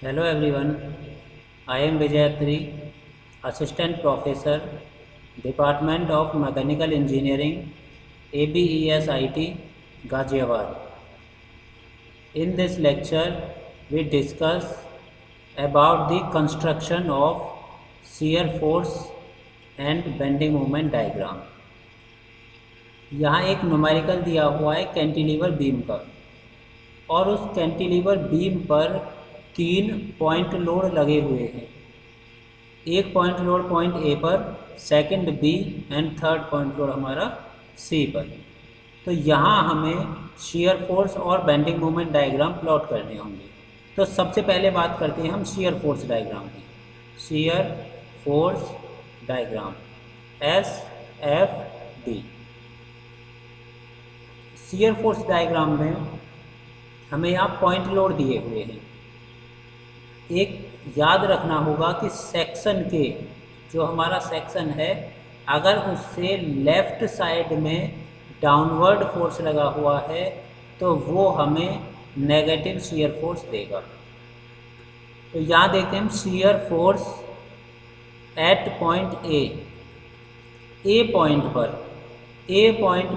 Hello everyone, I am Vijayatri, Assistant Professor, Department of Mechanical Engineering, ABES IT, Ghaziabad. In this lecture, we discuss about the construction of shear force and bending moment diagram. यहाँ एक numerical दिया हुआ है cantilever beam का, और उस cantilever beam पर 3 point load लगे हुए हैं। एक पॉइंट लोड पॉइंट ए पर, second B and third point load हमारा सी पर। तो यहाँ हमें शियर फोर्स और बेंडिंग मोमेंट डायग्राम प्लॉट करने होंगे। तो सबसे पहले बात करते हैं हम शियर फोर्स डायग्राम की। Shear force diagram SFD। Shear force diagram में हमें यहाँ पॉइंट लोड दिए हुए हैं। एक याद रखना होगा कि सेक्शन के जो हमारा सेक्शन है, अगर उससे लेफ़्ट साइड में डाउनवर्ड फोर्स लगा हुआ है तो वो हमें नेगेटिव शियर फोर्स देगा। तो यहाँ देखते हैं shear force at point A point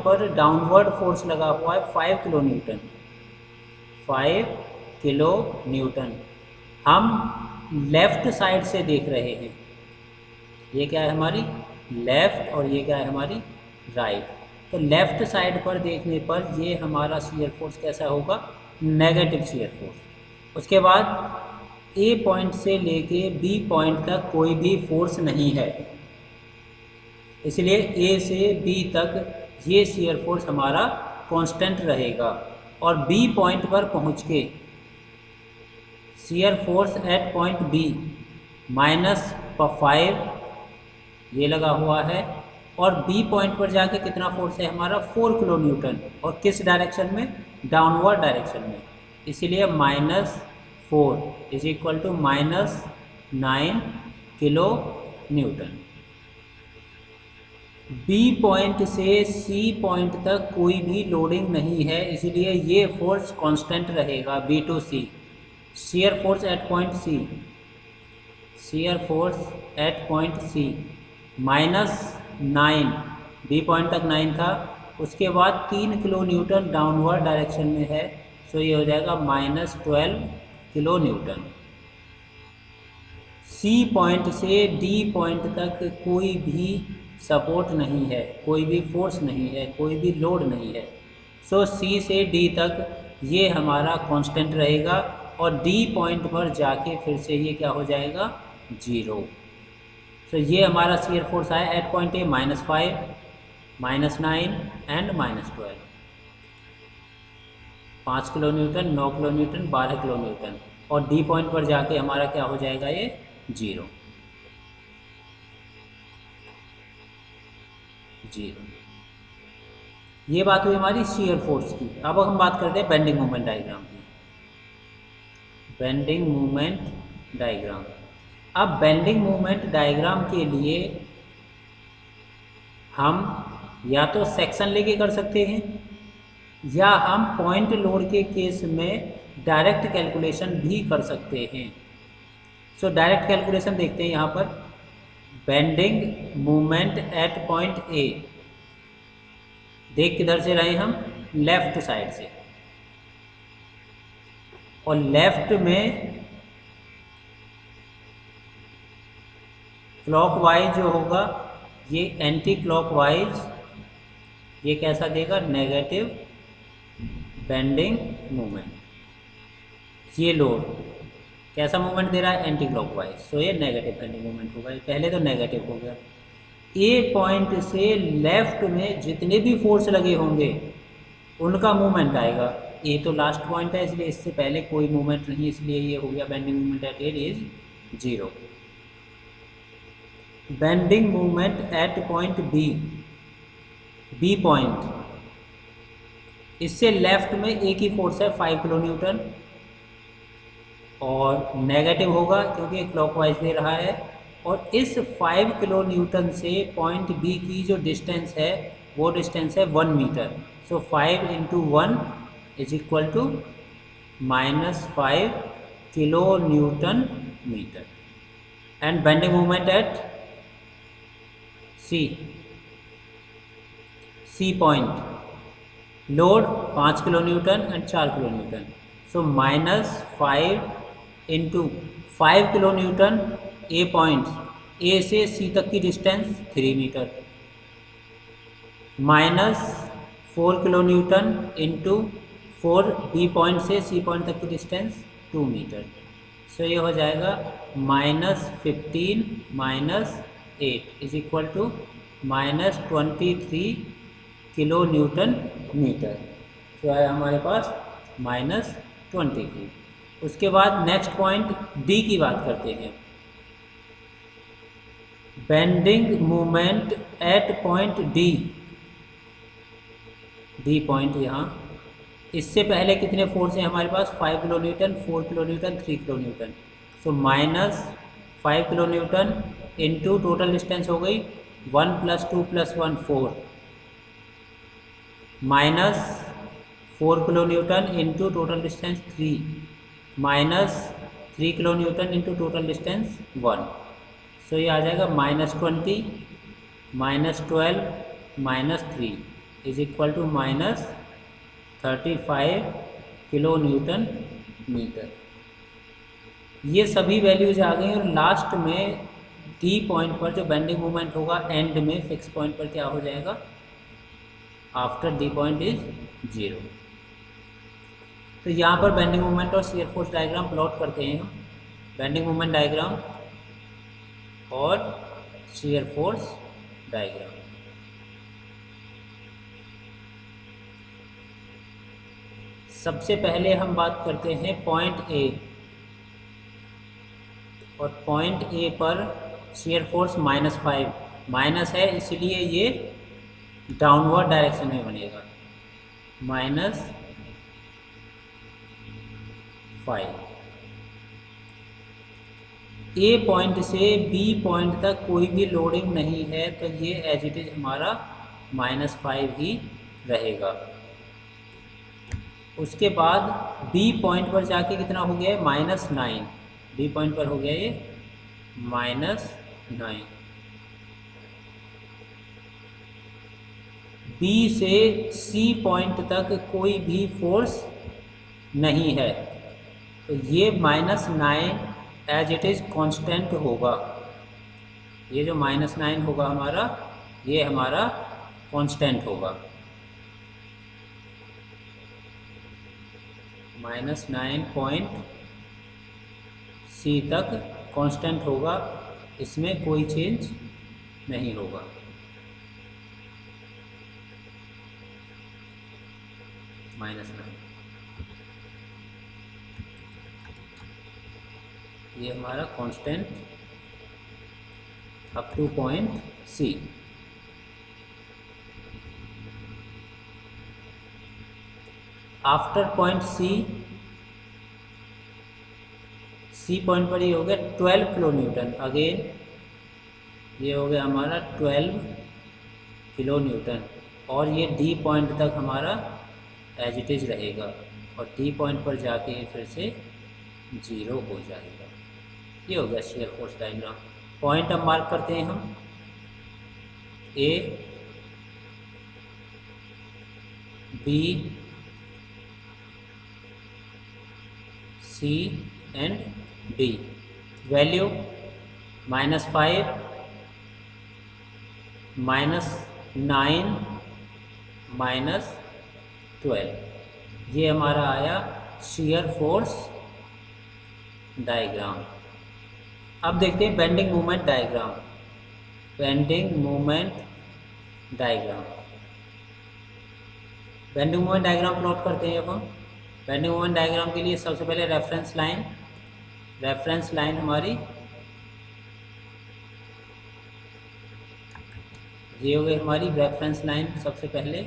पर डाउनवर्ड फोर्स लगा हुआ है 5 किलो न्यूटन। 5 किलो न्यूटन हम लेफ़्ट साइड से देख रहे हैं। ये क्या है हमारी लेफ़्ट और ये क्या है हमारी राइट। तो लेफ़्ट साइड पर देखने पर ये हमारा शियर फोर्स कैसा होगा, नेगेटिव शियर फोर्स। उसके बाद ए पॉइंट से लेके बी पॉइंट तक कोई भी फोर्स नहीं है, इसलिए ए से बी तक ये शियर फोर्स हमारा कांस्टेंट रहेगा। और बी पॉइंट पर पहुँच के shear force at point B -5 ये लगा हुआ है, और बी पॉइंट पर जाके कितना फोर्स है हमारा 4 किलो न्यूटन, और किस डायरेक्शन में, डाउनवर्ड डायरेक्शन में। इसीलिए -4 is equal to -9 kilo newton. B point से सी पॉइंट तक कोई भी लोडिंग नहीं है, इसलिए ये फोर्स कांस्टेंट रहेगा B to C. Shear force at point C, shear force at point C -9, B point तक 9 था, उसके बाद 3 किलो न्यूटन डाउनवर्ड डायरेक्शन में है, सो ये हो जाएगा -12 किलो न्यूटन। सी पॉइंट से डी पॉइंट तक कोई भी सपोर्ट नहीं है, कोई भी फोर्स नहीं है, कोई भी लोड नहीं है। सो सी से डी तक ये हमारा कांस्टेंट रहेगा, और डी पॉइंट पर जाके फिर से ये क्या हो जाएगा, 0। तो ये हमारा शियर फोर्स आया at point A -5, -9 and -12। 5 kilo newton, 9 kilo newton, 12 kilo newton, और डी पॉइंट पर जाके हमारा क्या हो जाएगा, ये 0। ये बात हुई हमारी शियर फोर्स की। अब हम बात करते हैं बेंडिंग मोमेंट डायग्राम की। Bending moment diagram. अब बेंडिंग मोमेंट डायग्राम के लिए हम या तो सेक्शन लेके कर सकते हैं, या हम पॉइंट लोड के केस में डायरेक्ट कैलकुलेशन भी कर सकते हैं। सो डायरेक्ट कैलकुलेशन देखते हैं यहाँ पर। बेंडिंग मोमेंट एट पॉइंट ए, देख किधर से रहे हम, लेफ्ट साइड से, और लेफ्ट में क्लॉकवाइज जो होगा ये एंटी क्लॉकवाइज, ये कैसा देगा, नेगेटिव बेंडिंग मोमेंट। ये लोड कैसा मोमेंट दे रहा है, एंटी क्लॉकवाइज, सो ये नेगेटिव बेंडिंग मोमेंट होगा। पहले तो नेगेटिव हो गया। ए पॉइंट से लेफ्ट में जितने भी फोर्स लगे होंगे उनका मूवमेंट आएगा। ए तो लास्ट पॉइंट है, इसलिए इससे पहले कोई मूवमेंट नहीं, इसलिए ये हो गया bending movement at A is 0। Bending movement at point B point, इससे लेफ्ट में एक ही फोर्स है 5 किलो न्यूटन, और नेगेटिव होगा क्योंकि क्लॉकवाइज दे रहा है। और इस 5 किलो न्यूटन से पॉइंट बी की जो डिस्टेंस है वो डिस्टेंस है 1 metre. So 5 × 1 is equal to -5 kilo newton metre. And bending moment at C point, load 5 kilo newton and 4 kilo newton. So -5 into 5 kilo newton A point, A से C तक की distance 3 metre, -4 kilo newton into 4 B point से C point तक की distance 2 metre. सो ये हो जाएगा -15 -8 is equal to -23 kilo newton metre. तो आया हमारे पास -23। उसके बाद नेक्स्ट पॉइंट डी की बात करते हैं। Bending moment at point D, D point यहाँ, इससे पहले कितने फोर्स हैं हमारे पास? 5 kilo newton, 4 kilo newton, 3 kilo newton. So -5 kilo newton into total distance हो गई 1 + 2 + 1 4, -4 kilo newton into total distance 3, -3 kilo newton into total distance 1। So ये आ जाएगा -20 -12 -3 is equal to -35 kilo newton metre. ये सभी वैल्यूज आ गई और लास्ट में डी पॉइंट पर जो बेंडिंग मोमेंट होगा एंड में फिक्स पॉइंट पर क्या हो जाएगा? After D point is 0। तो यहाँ पर बेंडिंग मोमेंट और शियर फोर्स डायग्राम प्लॉट करते हैं हम। बेंडिंग मोमेंट डायग्राम और शियर फोर्स डायग्राम। सबसे पहले हम बात करते हैं पॉइंट ए, और पॉइंट ए पर शियर फोर्स -5 माइनस है, इसलिए ये डाउनवर्ड डायरेक्शन में बनेगा, -5। ए पॉइंट से बी पॉइंट तक कोई भी लोडिंग नहीं है, तो ये एज इट इज हमारा -5 ही रहेगा। उसके बाद बी पॉइंट पर जाके कितना हो गया है? -9। बी पॉइंट पर हो गया ये -9। बी से सी पॉइंट तक कोई भी फोर्स नहीं है, तो ये -9 एज इट इज़ कांस्टेंट होगा। ये जो -9 होगा हमारा, ये हमारा कांस्टेंट होगा। -9 पॉइंट सी तक कांस्टेंट होगा, इसमें कोई चेंज नहीं होगा। -9 ये हमारा constant up to point C. After point C point पर ये हो गया 12 किलो न्यूटन। अगेन ये हो गया हमारा 12 किलो न्यूटन, और ये डी पॉइंट तक हमारा एज इट इज़ रहेगा, और डी पॉइंट पर जाके ये फिर से 0 हो जाएगा। ये हो गया शियर फोर्स डायग्राम। पॉइंट अब मार्क करते हैं हम, A, B, C and D. Value -5, -9, -12। ये हमारा आया शियर फोर्स डायग्राम। अब देखते हैं bending moment diagram. Bending moment diagram, bending moment diagram plot करते हैं अब हम। बेंडिंग मोमेंट डायग्राम के लिए सबसे पहले रेफरेंस लाइन हमारी ये हो गई हमारी रेफरेंस लाइन। सबसे पहले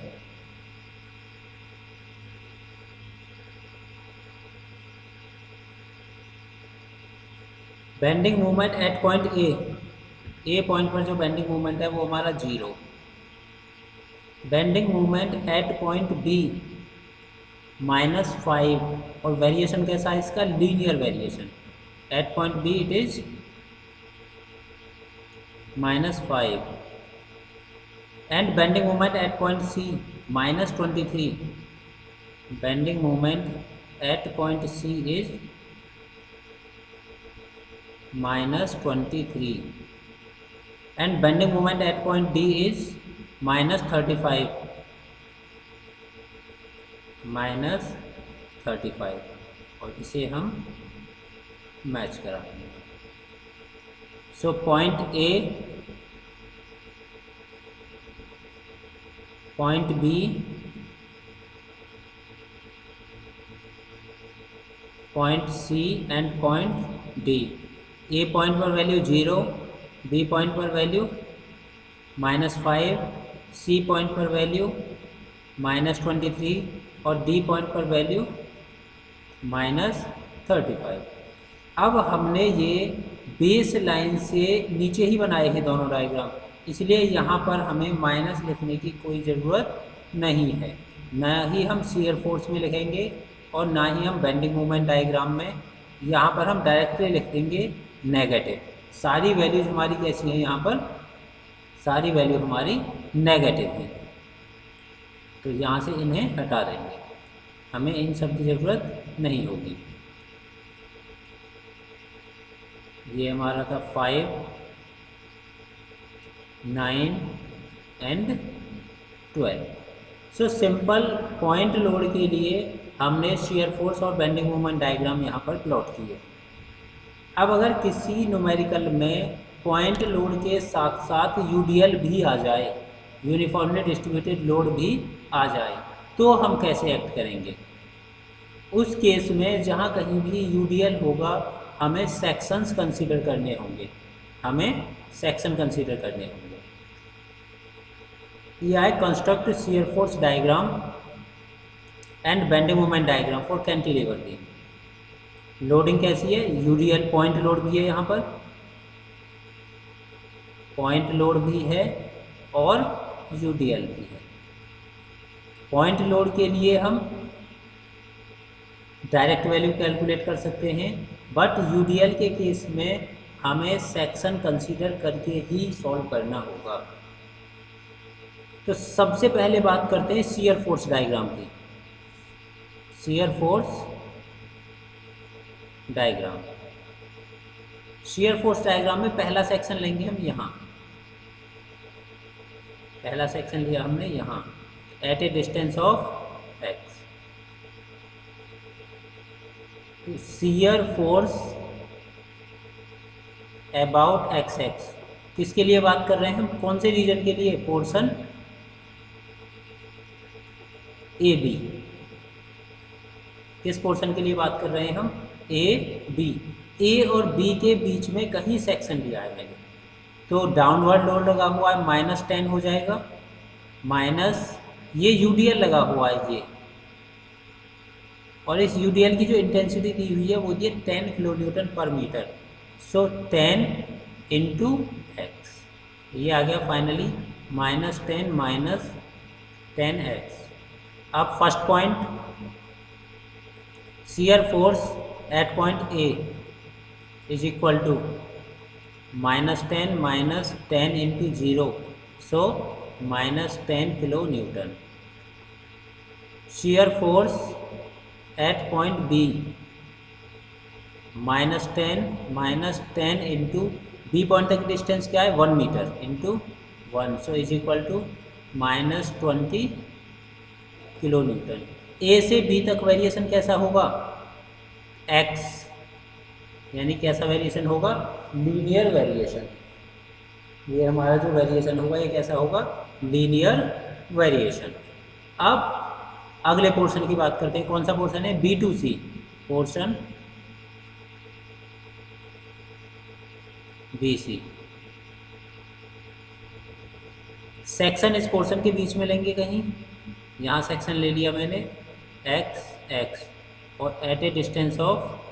bending moment at point A point पर जो बेंडिंग मोमेंट है वो हमारा 0। Bending moment at point B, -5 और वेरिएशन कैसा है इसका, linear variation. At point B it is -5 and bending moment at point C -23। Bending moment at point C is -23 and bending moment at point D is -35 और इसे हम match कराएंगे। So point A, point B, point C and point D. A point पर value 0, B point पर value -5, C point पर value -23 और D point पर value -35। अब हमने ये बेस लाइन से नीचे ही बनाए हैं दोनों डायग्राम, इसलिए यहाँ पर हमें माइनस लिखने की कोई ज़रूरत नहीं है। ना ही हम शियर फोर्स में लिखेंगे और ना ही हम बेंडिंग मोमेंट डायग्राम में। यहाँ पर हम डायरेक्टली लिख देंगे नेगेटिव। सारी वैल्यूज हमारी कैसी हैं, यहाँ पर सारी वैल्यू हमारी नेगेटिव है, तो यहाँ से इन्हें हटा देंगे, हमें इन सब की ज़रूरत नहीं होगी। ये हमारा था 5, 9 and 12। So simple point load के लिए हमने शियर फोर्स और बेंडिंग मोमेंट डायग्राम यहाँ पर प्लॉट किए। अब अगर किसी न्यूमेरिकल में पॉइंट लोड के साथ साथ यूडीएल भी आ जाए, यूनिफॉर्मली डिस्ट्रीब्यूटेड लोड भी आ जाए, तो हम कैसे एक्ट करेंगे? उस केस में जहाँ कहीं भी यूडीएल होगा हमें सेक्शंस कंसीडर करने होंगे, हमें सेक्शन कंसीडर करने होंगे। यह है construct shear force diagram and bending moment diagram for cantilever beam. Loading कैसी है, यूडीएल पॉइंट लोड भी है, यहाँ पर पॉइंट लोड भी है और यूडीएल भी है। पॉइंट लोड के लिए हम डायरेक्ट वैल्यू कैलकुलेट कर सकते हैं, बट यूडीएल के केस में हमें सेक्शन कंसीडर करके ही सॉल्व करना होगा। तो सबसे पहले बात करते हैं शियर फोर्स डायग्राम की। Shear force diagram, shear force diagram में पहला सेक्शन लेंगे हम यहाँ, पहला सेक्शन लिया हमने यहाँ at a distance of X. Shear force about x X किसके लिए बात कर रहे हैं हम, कौन से रीजन के लिए, पोर्शन ए बी। किस पोर्शन के लिए बात कर रहे हैं हम, ए बी। ए और बी के बीच में कहीं सेक्शन लिया है मैंने, तो डाउनवर्ड लोड लगा हुआ है -10 हो जाएगा, माइनस ये यूडीएल लगा हुआ है ये, और इस यूडीएल की जो इंटेंसिटी दी हुई है वो दी है 10 kilo newton per metre. So 10 into x, ये आ गया फाइनली -10 माइनस 10x। अब first point shear force at point A is equal to -10 minus 10 into 0, so -10 kilo newton. Shear force at point B -10 minus 10 into B point तक distance क्या है 1 metre into 1, so is equal to -20 kilo newton. A से B तक variation कैसा होगा, x, यानी कैसा variation होगा, लीनियर वेरिएशन। ये हमारा जो वेरिएशन होगा ये कैसा होगा, लीनियर वेरिएशन। अब अगले पोर्शन की बात करते हैं, कौन सा पोर्शन है, B to C portion, B C. Section इस पोर्शन के बीच में लेंगे कहीं, यहाँ सेक्शन ले लिया मैंने एक्स एक्स और at a distance of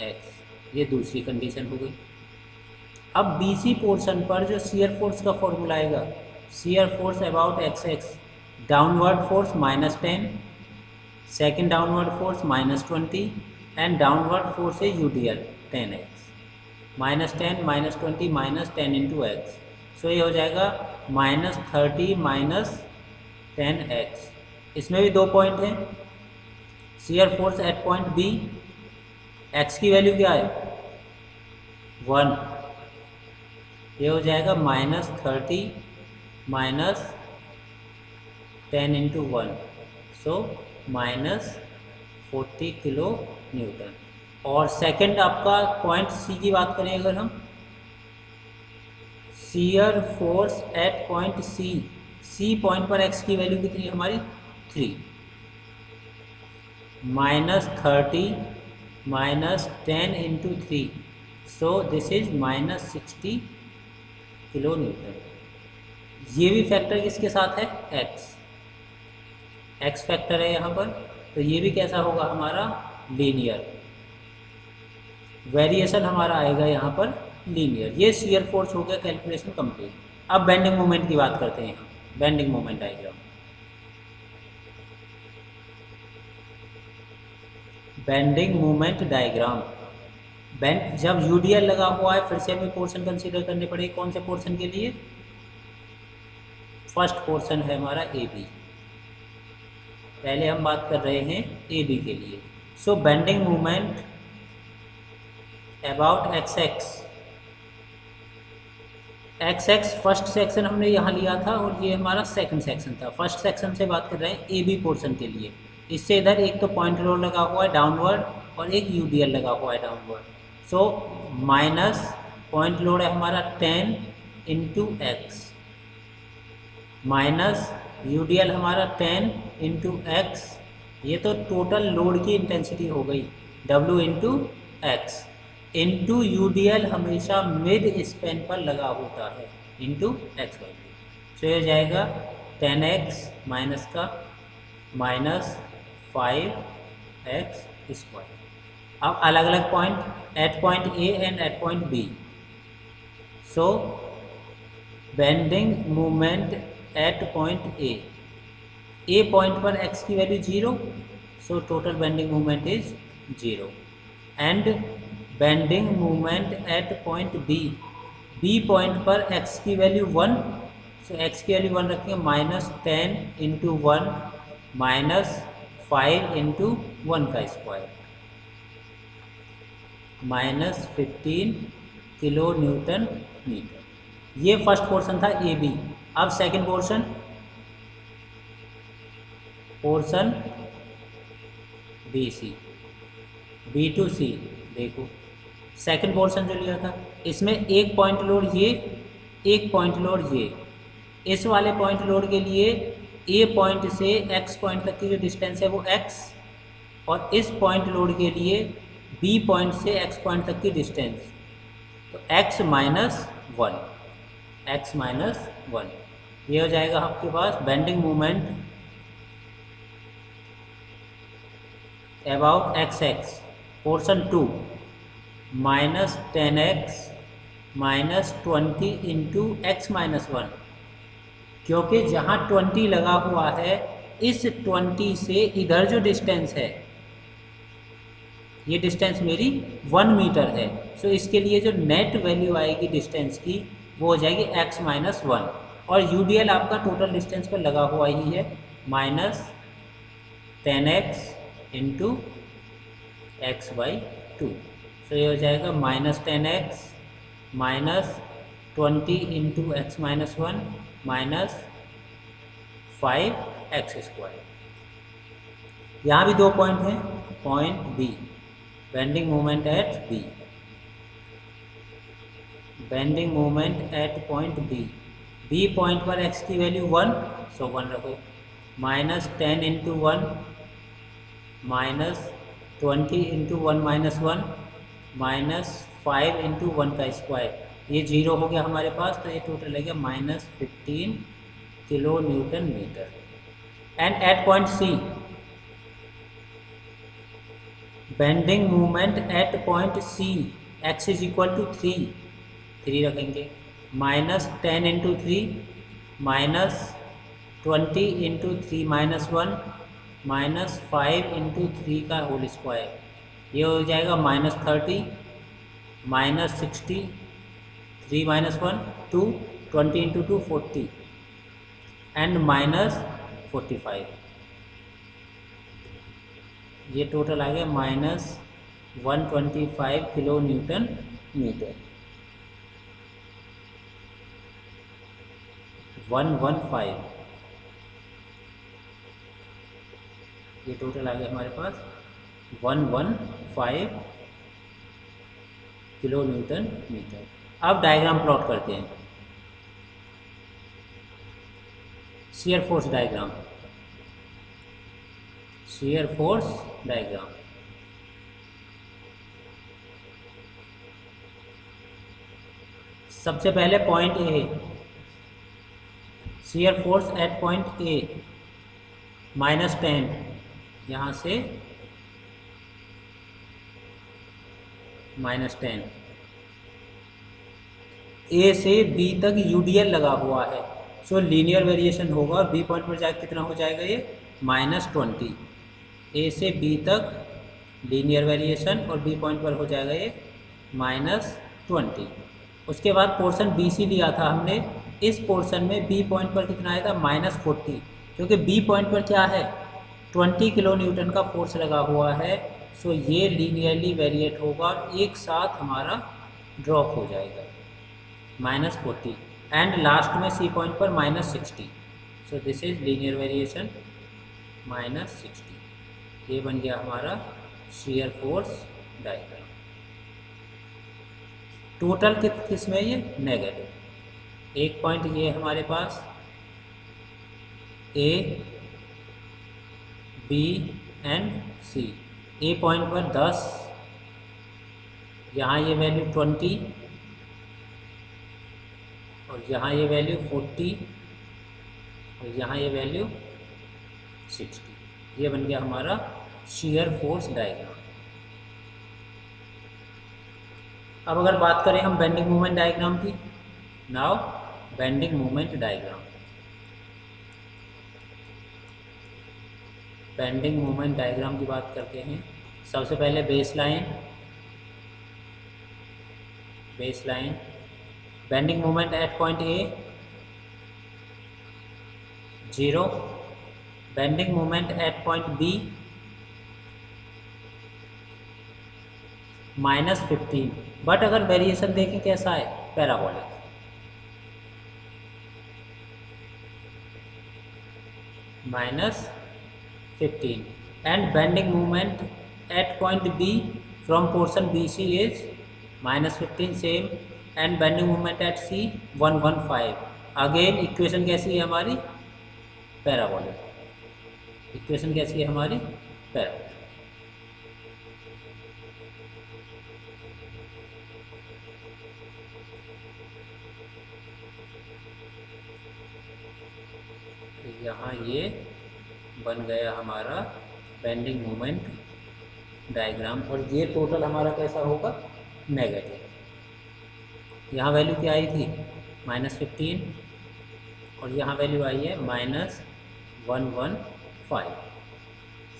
X, ये दूसरी कंडीशन हो गई। अब बीसी पोर्शन पर जो शियर फोर्स का फॉर्मूला आएगा, shear force about x x, downward force -10 second downward force -20 and downward force है UDL 10x, -10 -20 -10 इंटू एक्स। सो ये हो जाएगा -30 -10x। इसमें भी 2 पॉइंट हैं। Shear force at point B, X की वैल्यू क्या है 1, ये हो जाएगा -30 -10 इंटू 1, सो -40 किलो न्यूटन। और सेकंड आपका पॉइंट सी की बात करें अगर हम, shear force at point C, C point पर एक्स की वैल्यू कितनी है हमारी 3, -30 -10 into 3, so this is -60 kilo newton. ये भी फैक्टर किसके साथ है एक्स, एक्स फैक्टर है यहाँ पर, तो ये भी कैसा होगा हमारा लीनियर, वेरिएशन हमारा आएगा यहाँ पर लीनियर। ये शियर फोर्स हो गया कैलकुलेशन कंप्लीट। अब बेंडिंग मोमेंट की बात करते हैं यहाँ, bending moment diagram. Bending moment diagram, bend जब यूडीएल लगा हुआ है, फिर से हमें पोर्शन कंसीडर करने पड़ेंगे। कौन से पोर्शन के लिए, फर्स्ट पोर्शन है हमारा ए बी, पहले हम बात कर रहे हैं ए बी के लिए। So bending moment about x x, x x first section हमने यहाँ लिया था और ये हमारा सेकंड सेक्शन था। फर्स्ट सेक्शन से बात कर रहे हैं ए बी पोर्शन के लिए। इससे इधर एक तो पॉइंट लोड लगा हुआ है डाउनवर्ड और एक यूडीएल लगा हुआ है downward. So minus point load है हमारा 10 इंटू एक्स, माइनस यूडीएल हमारा 10 इंटू एक्स। ये तो टोटल लोड की इंटेंसिटी हो गई W into x, into UDL हमेशा मिड स्पेन पर लगा होता है इंटू एक्स वैल्यू। सो ये जाएगा 10x माइनस का -5x स्क्वायर। अब अलग अलग point, at point A and at point B. So bending moment at point A point पर x की value 0, so total bending moment is 0। And bending moment at point B point पर x की value 1, so x की value 1 रखेंगे, -10 into 1 -5 into 1 का square, -15 kilo newton metre. ये first portion था A B. अब second portion, portion B C, B to सी। देखो second portion जो लिया था, इसमें एक पॉइंट लोड ये, एक पॉइंट लोड ये। इस वाले पॉइंट लोड के लिए ए पॉइंट से एक्स पॉइंट तक की जो डिस्टेंस है वो एक्स, और इस पॉइंट लोड के लिए बी पॉइंट से एक्स पॉइंट तक की डिस्टेंस, तो x -1, x -1। ये हो जाएगा आपके पास bending moment about x x, portion 2 -10x -20 into x -1। क्योंकि जहाँ 20 लगा हुआ है, इस 20 से इधर जो डिस्टेंस है, ये डिस्टेंस मेरी 1 मीटर है। सो इसके लिए जो नेट वैल्यू आएगी डिस्टेंस की, वो हो जाएगी x -1। और यूडीएल आपका टोटल डिस्टेंस पर लगा हुआ ही है, -10x इंटू x/2। सो ये हो जाएगा -10x -20 into x -1 -5x square. यहाँ भी 2 पॉइंट हैं, point B, bending moment at B, bending moment at point B point पर x की वैल्यू 1, सो 1 रखो, -10 इंटू 1 -20 इंटू 1 -1 -5 इंटू 1 का स्क्वायर। ये 0 हो गया हमारे पास, तो ये टोटल है गया -15 kilo newton metre. And at point C, bending moment at point C, x is equal to 3 रखेंगे, -10 इंटू 3 -20 इंटू 3 -1 -5 × 3 का होल स्क्वायर, ये हो जाएगा -30, -60, 3 - 1 2, 20 × 2 40 एंड -45। ये टोटल आ गया -125 किलो न्यूटन मीटर। 115, ये टोटल आ गया हमारे पास 115 किलो न्यूटन मीटर। अब डायग्राम प्लॉट करते हैं, shear force diagram. Shear force diagram, सबसे पहले point A, shear force at point ए -10, यहाँ से -10, ए से बी तक यूडीएल लगा हुआ है, सो लीनियर वेरिएशन होगा और बी पॉइंट पर जाकर कितना हो जाएगा ये -20। ए से बी तक लीनियर वेरिएशन और बी पॉइंट पर हो जाएगा ये -20। उसके बाद पोर्शन बी सी लिया था हमने, इस पोर्शन में बी पॉइंट पर कितना आया था -40, क्योंकि बी पॉइंट पर क्या है 20 किलो न्यूटन का फोर्स लगा हुआ है, सो ये लीनियरली वेरिएट होगा और एक साथ हमारा ड्रॉप हो जाएगा -40 एंड लास्ट में सी पॉइंट पर -60, सो दिस इज लीनियर वेरिएशन -60। ये बन गया हमारा शियर फोर्स डायग्राम। टोटल किस में ये नेगेटिव। एक पॉइंट ये हमारे पास A B and C, A point पर 10, यहाँ ये वैल्यू 20 और यहाँ ये वैल्यू 40 और यहाँ ये वैल्यू 60। ये बन गया हमारा शियर फोर्स डायग्राम। अब अगर बात करें हम बेंडिंग मोमेंट डायग्राम की, now bending moment diagram. Bending moment diagram की बात करते हैं। सबसे पहले baseline, bending moment at point A 0, bending moment at point B -15, but अगर वेरिएशन देखें कैसा है parabolic. -15 and bending moment at point B from portion BC is -15 same and bending moment at C 115। Again equation कैसी है हमारी parabolic. Equation कैसी है हमारी पैराबोलिक। यहाँ ये बन गया हमारा बेंडिंग मोमेंट डायग्राम और ये टोटल हमारा कैसा होगा नेगेटिव। यहाँ वैल्यू क्या आई थी -15 और यहाँ वैल्यू आई है -115।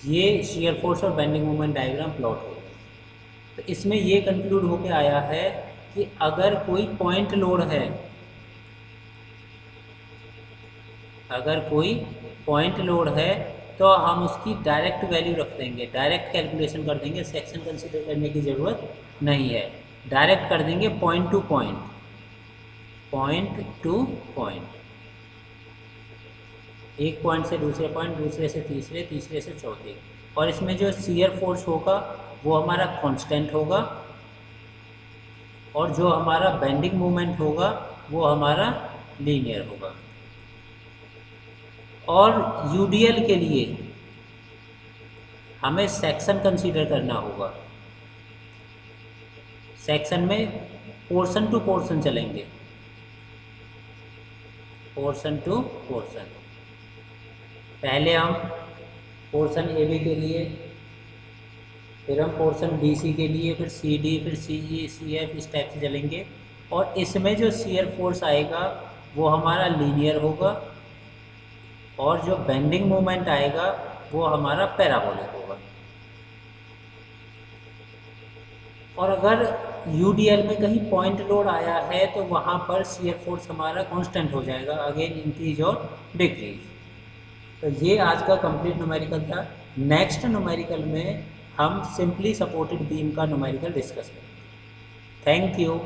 ये शियर फोर्स और बेंडिंग मोमेंट डायग्राम प्लॉट हो। तो इसमें ये कंक्लूड होके आया है कि अगर कोई पॉइंट लोड है, अगर कोई पॉइंट लोड है तो हम उसकी डायरेक्ट वैल्यू रख देंगे, डायरेक्ट कैलकुलेशन कर देंगे, सेक्शन कंसीडर करने की ज़रूरत नहीं है, डायरेक्ट कर देंगे point two point, point two point, एक पॉइंट से दूसरे पॉइंट, दूसरे से तीसरे, तीसरे से चौथे। और इसमें जो शियर फोर्स होगा वो हमारा कांस्टेंट होगा और जो हमारा बेंडिंग मोमेंट होगा वो हमारा लीनियर होगा। और यूडीएल के लिए हमें सेक्शन कंसीडर करना होगा। सेक्शन में पोर्शन टू पोर्शन चलेंगे, पोर्शन टू पोर्शन। पहले हम पोर्शन ए बी के लिए, फिर हम पोर्शन बी सी के लिए, फिर सी डी, फिर सी ई, सी एफ, इस टाइप से चलेंगे। और इसमें जो शियर फोर्स आएगा वो हमारा लीनियर होगा और जो बेंडिंग मोमेंट आएगा वो हमारा पैराबोलिक होगा। और अगर यूडीएल में कहीं पॉइंट लोड आया है तो वहाँ पर शियर फोर्स हमारा कांस्टेंट हो जाएगा, अगेन इंक्रीज और डिक्रीज। तो ये आज का कंप्लीट न्यूमेरिकल था। नेक्स्ट न्यूमेरिकल में हम सिंपली सपोर्टेड बीम का न्यूमेरिकल डिस्कस करेंगे। Thank you.